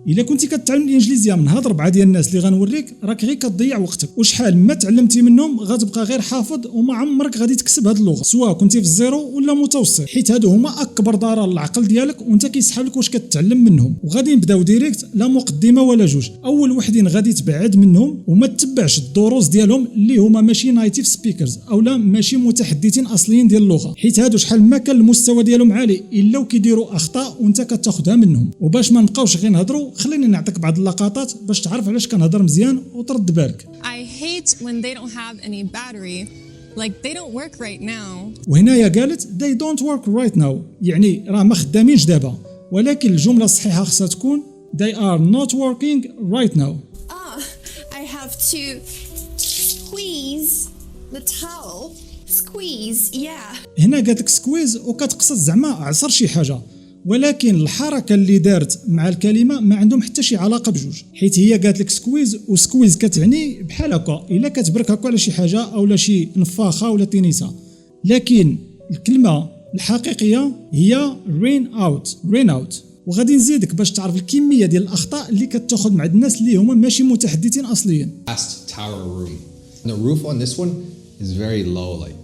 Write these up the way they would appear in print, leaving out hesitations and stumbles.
الا كنتي كتعلم الانجليزيه من هاد 4 ديال الناس اللي غنوريك راك غير كتضيع وقتك، وشحال ما تعلمتي منهم غتبقى غير حافظ وما عمرك غادي تكسب هاد اللغه، سواء كنتي في الزيرو ولا متوسط، حيت هادو هما اكبر ضرر للعقل ديالك وانت كيسحب لك واش كتعلم منهم. وغادي نبداو ديريكت، لا مقدمه ولا جوج. اول وحدين غادي تبعد منهم وما تتبعش الدروس ديالهم اللي هما ماشي نايتيف سبيكرز اولا ماشي متحدثين اصليين ديال اللغه، حيت هادو شحال ما كان المستوى ديالهم عالي الا وكيديروا اخطاء وانت كتاخذها منهم. وباش ما نبقاوش غير نهضروا، خليني نعطيك بعض اللقطات باش تعرف علاش كنهضر مزيان وترد بالك. I hate when they don't have any battery, like they don't work right now. وهنايا قالت they don't work right now، يعني راه ما خدامينش دابا، ولكن الجمله الصحيحه خصها تكون they are not working right now. I have to squeeze the towel. Squeeze, yeah. هنا قالت لك سكويز وكتقصد زعما عصر شي حاجه، ولكن الحركه اللي دارت مع الكلمه ما عندهم حتى شي علاقه بجوج، حيت هي قالت لك سكويز، وسكويز كتعني بحال هكا الا كتبرك هكا على شي حاجه اولا شي نفاخه ولا تينيسه، لكن الكلمه الحقيقيه هي rain out. وغادي نزيدك باش تعرف الكميه ديال الاخطاء اللي كتاخذ مع الناس اللي هما ماشي متحدثين اصليين. Last tower room. The roof on this one is very low, like.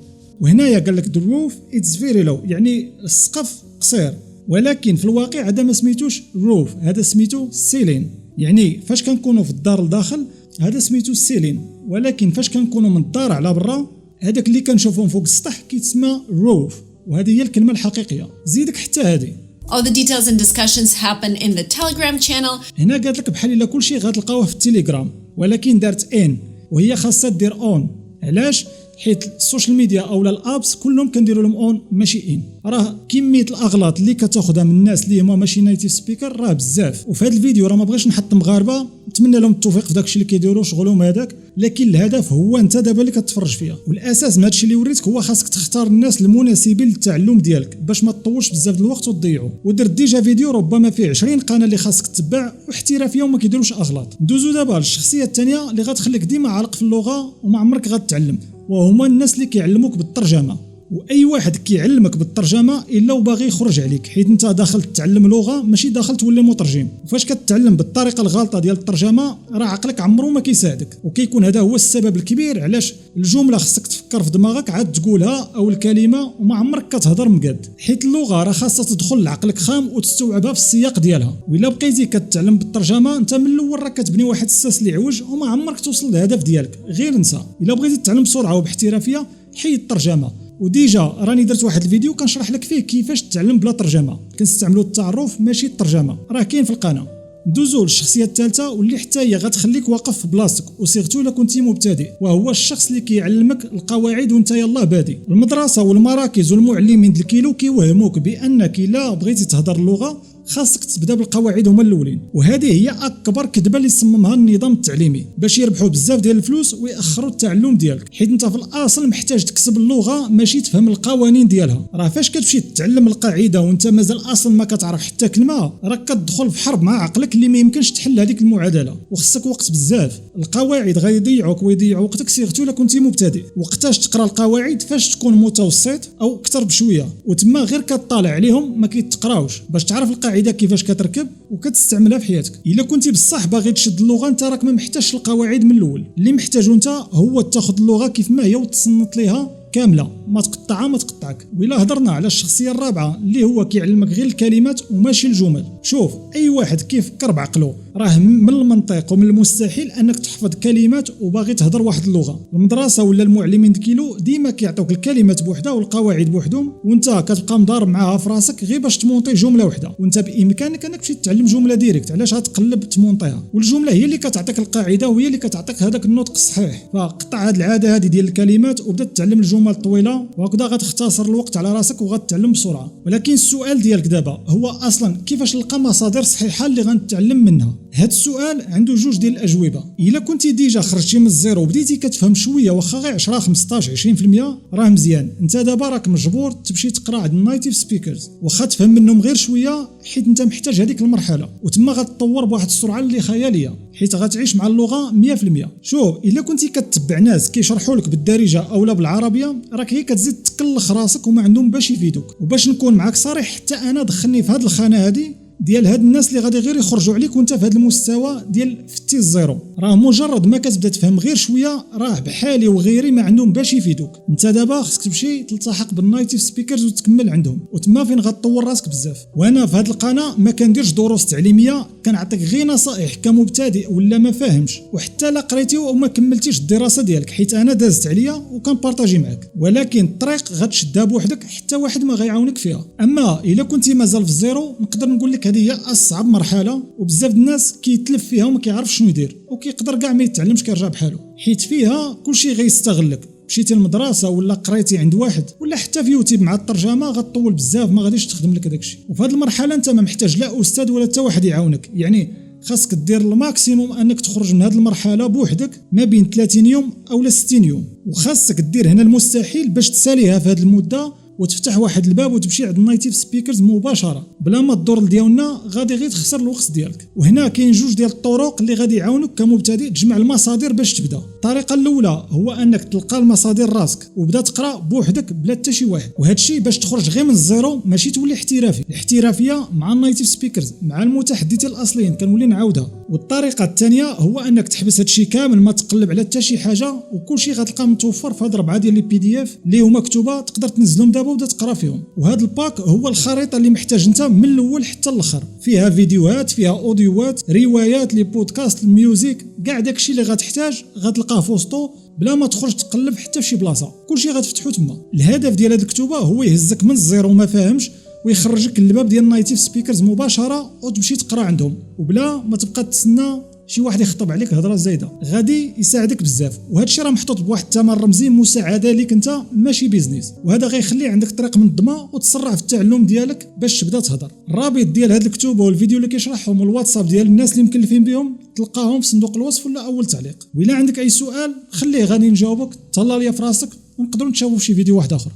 وهنايا قال لك the roof it's very low، يعني السقف قصير، ولكن في الواقع هذا ما سميتوش روف، هذا سميتو سيلين. يعني فاش كنكونوا في الدار لداخل هذا سميتو سيلين، ولكن فاش كنكونوا من الدار على برا هذاك اللي كنشوفهم فوق السطح كيتسمى روف، وهذه هي الكلمه الحقيقيه. زيدك حتى هذه. All the details and discussions happen in the Telegram channel. هنا قالت لك بحال الا كلشي غتلقاوه في التليجرام، ولكن دارت ان وهي خاصها دير اون. علاش؟ حيت السوشيال ميديا اولا الابس كلهم كنديروا لهم اون ماشي ان. راه كميه الاغلاط اللي كتاخذها من الناس اللي هما ماشي نايتيف سبيكر راه بزاف. وفي هذا الفيديو راه ما بغيتش نحط مغاربه، نتمنى لهم التوفيق في داكشي اللي كيديروا شغلهم هذاك، لكن الهدف هو انت دابا اللي كتفرج فيها، والاساس من هادشي اللي وريتك هو خاصك تختار الناس المناسبين للتعلم ديالك باش ما تطولش بزاف د الوقت وتضيعو. ودرت ديجا فيديو ربما فيه 20 قناه اللي خاصك تتبع واحترافيه وما كيديروش اغلاط. ندوزو دابا للشخصيه الثانيه اللي غتخليك ديما عالق في اللغه وما عمرك غتتعلم، وهما الناس اللي كيعلموك بالترجمه. واي واحد كيعلمك بالترجمه الا وباغي يخرج عليك، حيت انت داخل تتعلم لغه ماشي داخل تولي مترجم. وفاش كتتعلم بالطريقه الغلطه ديال الترجمه راه عقلك عمره ما كيساعدك، وكيكون هذا هو السبب الكبير علاش الجمله خصك تفكر في دماغك عاد تقولها او الكلمه وما عمرك كتهضر مقاد، حيت اللغه راه خاصها تدخل لعقلك خام وتستوعبها في السياق ديالها. والا بقيتي كتعلم بالترجمه انت من الاول راك كتبني واحد الساس اللي عوج وما عمرك توصل للهدف ديالك، غير انسى. الا بغيتي تتعلم بسرعه وباحترافيه حيد الترجمه، وديجا راني درت واحد الفيديو كنشرح لك فيه كيفاش تتعلم بلا ترجمه، كنستعملوا التعرف ماشي الترجمه، راه كاين في القناه. ندوزو للشخصيه الثالثه واللي حتى هي غتخليك واقف في بلاصتك، وسيرتو الا كنتي مبتدئ، وهو الشخص اللي كيعلمك القواعد وانت يلاه بادي. المدرسه والمراكز والمعلمين ديال الكيلو كيوهموك بانك الا بغيتي تهضر اللغه خاصك تبدا بالقواعد هما الاولين، وهذه هي اكبر كذبه اللي صممها النظام التعليمي باش يربحوا بزاف ديال الفلوس ويأخروا التعلم ديالك، حيت انت في الاصل محتاج تكسب اللغه ماشي تفهم القوانين ديالها. راه فاش كتمشي تتعلم القاعده وانت مازال اصلا ما كتعرف حتى كلمه راك كتدخل في حرب مع عقلك اللي ما يمكنش تحل هذيك المعادله، وخصك وقت بزاف. القواعد غيضيعوك ويضيعوا وقتك سيرتو الا كنتي مبتدئ. وقتاش تقرا القواعد؟ فاش تكون متوسط او اكثر بشويه، وتما غير كطالع عليهم ما كيتقراوش باش تعرف القاعده كيفاش كتركب وكتستعملها في حياتك. الا كنتي بصح باغي تشد اللغه انت راك ما محتاجش القواعد من الاول، اللي محتاجو انت هو تاخذ اللغه كيف ما هي وتصنت ليها كامله، ما تقطعها ما تقطعك. وإلا هضرنا على الشخصيه الرابعه اللي هو كيعلمك غير الكلمات وماشي الجمل، شوف اي واحد كيفكر بعقله راه من المنطق ومن المستحيل انك تحفظ كلمات وباغي تهضر واحد اللغه. المدرسه ولا المعلمين كيلو ديما كيعطوك الكلمات بوحدها والقواعد بوحدهم، وانت كتبقى مضارب معاها في راسك غير باش تمونطي جمله وحده، وانت بامكانك انك تمشي تتعلم جمله ديريكت. علاش غتقلب تمونطيها؟ والجمله هي اللي كتعطيك القاعده وهي اللي كتعطيك هذاك النطق الصحيح. فقطع هذه العاده هذه ديال الكلمات وبدا تتعلم الجمل الطويله، وهكذا غتختصر الوقت على راسك وغتتعلم بسرعه. ولكن السؤال ديالك دابا هو اصلا كيفاش نلقى مصادر صحيحه اللي غنتعلم منها؟ هذا السؤال عنده جوج ديال الاجوبه. الا كنتي ديجا خرجتي من الزيرو وبديتي كتفهم شويه واخا غير 10 15 20% راه مزيان. انت دابا راك مجبور تمشي تقرا عند النايتيف سبيكرز واخا تفهم منهم غير شويه، حيت انت محتاج هذيك المرحله، وتما غتطور بواحد السرعه اللي خياليه حيت غتعيش مع اللغه 100%. شوف الا كنتي كتبع ناس كيشرحوا لك بالدارجه اولا بالعربيه راك هي كتزيد تكلخ راسك وما عندهم باش يفيدوك. وباش نكون معاك صريح حتى انا دخلني في هذه الخانه هذه ديال هاد الناس اللي غادي غير يخرجوا عليك وانت في هذا المستوى ديال فتي الزيرو. راه مجرد ما كتبدا تفهم غير شويه راه بحالي وغيري ما عندهم باش يفيدوك. انت دابا خصك تمشي تلتحق بالنايتيف سبيكرز وتكمل عندهم، وتما فين غتطور راسك بزاف. وانا في هذه القناه ما كنديرش دروس تعليميه، كنعطيك غير نصائح كمبتدئ ولا ما فاهمش، وحتى لا قريتي وما كملتيش الدراسه ديالك، حيت انا دازت عليا وكنبارطاجي معك. ولكن الطريق غتشدها بوحدك، حتى واحد ما غيعاونك فيها. اما الا كنتي مازال في الزيرو نقدر نقول لك هذه هي اصعب مرحله، وبزاف الناس كيتلف فيها وما كيعرفش شنو يدير، وكيقدر كاع ما يتعلمش كيرجع بحاله، حيت فيها كلشي غيستغلك. مشيتي للمدرسه ولا قريتي عند واحد ولا حتى في يوتيوب مع الترجمه غطول بزاف، ما غاديش تخدم لك داكشي. وفي هذه المرحله انت ما محتاج لا استاذ ولا حتى واحد يعاونك، يعني خاصك دير الماكسيموم انك تخرج من هذه المرحله بوحدك ما بين 30 يوم او 60 يوم، وخاصك دير هنا المستحيل باش تساليها في هذه المده وتفتح واحد الباب وتمشي عند النايتيف سبيكرز مباشره بلا ما تدور لديالنا، غادي غير تخسر الوقت ديالك. وهنا كاين جوج ديال الطرق اللي غادي يعاونوك كمبتدئ تجمع المصادر باش تبدا. الطريقه الاولى هو انك تلقى المصادر راسك وبدا تقرا بوحدك بلا حتى شي واحد، وهذا الشيء باش تخرج غير من الزيرو ماشي تولي احترافي. الاحترافيه مع النايتيف سبيكرز مع المتحدثين الاصليين، كنولي نعاودها. والطريقه الثانيه هو انك تحبس هذا الشيء كامل، ما تقلب على حتى شي حاجه، وكل شيء غتلقاه متوفر في هاد 4 ديال لي PDF اللي هما مكتوبه، تقدر تنزلهم دابا وتبدا تقرا فيهم. وهذا الباك هو الخريطه اللي محتاج انت من الاول حتى الاخر، فيها فيديوهات، فيها اوديوات، روايات، لي بودكاست، الميوزيك، كاع داكشي اللي غتحتاج غتلقاه في وسطو بلا ما تخرج تقلب حتى في شي بلاصه، كلشي غتفتحو تما. الهدف ديال هذه الكتوبه هو يهزك من الزيرو ما فاهمش ويخرجك للباب ديال النايتيف سبيكرز مباشره وتمشي تقرا عندهم، وبلا ما تبقى تسنى شي واحد يخطب عليك هضره زايده. غادي يساعدك بزاف، وهذا الشيء راه محطوط بواحد الثمن رمزي مساعده ليك انت ماشي بيزنس، وهذا غيخلي عندك طريق منظمه وتسرع في التعلم ديالك باش تبدا تهضر. الرابط ديال هذه الكتب والفيديو اللي كيشرحهم والواتساب ديال الناس اللي مكلفين بهم تلقاهم في صندوق الوصف ولا اول تعليق. وإلا عندك اي سؤال خليه غادي نجاوبك، تهلا ليا في راسك ونقدروا نتشافوا في شي فيديو واحد اخر.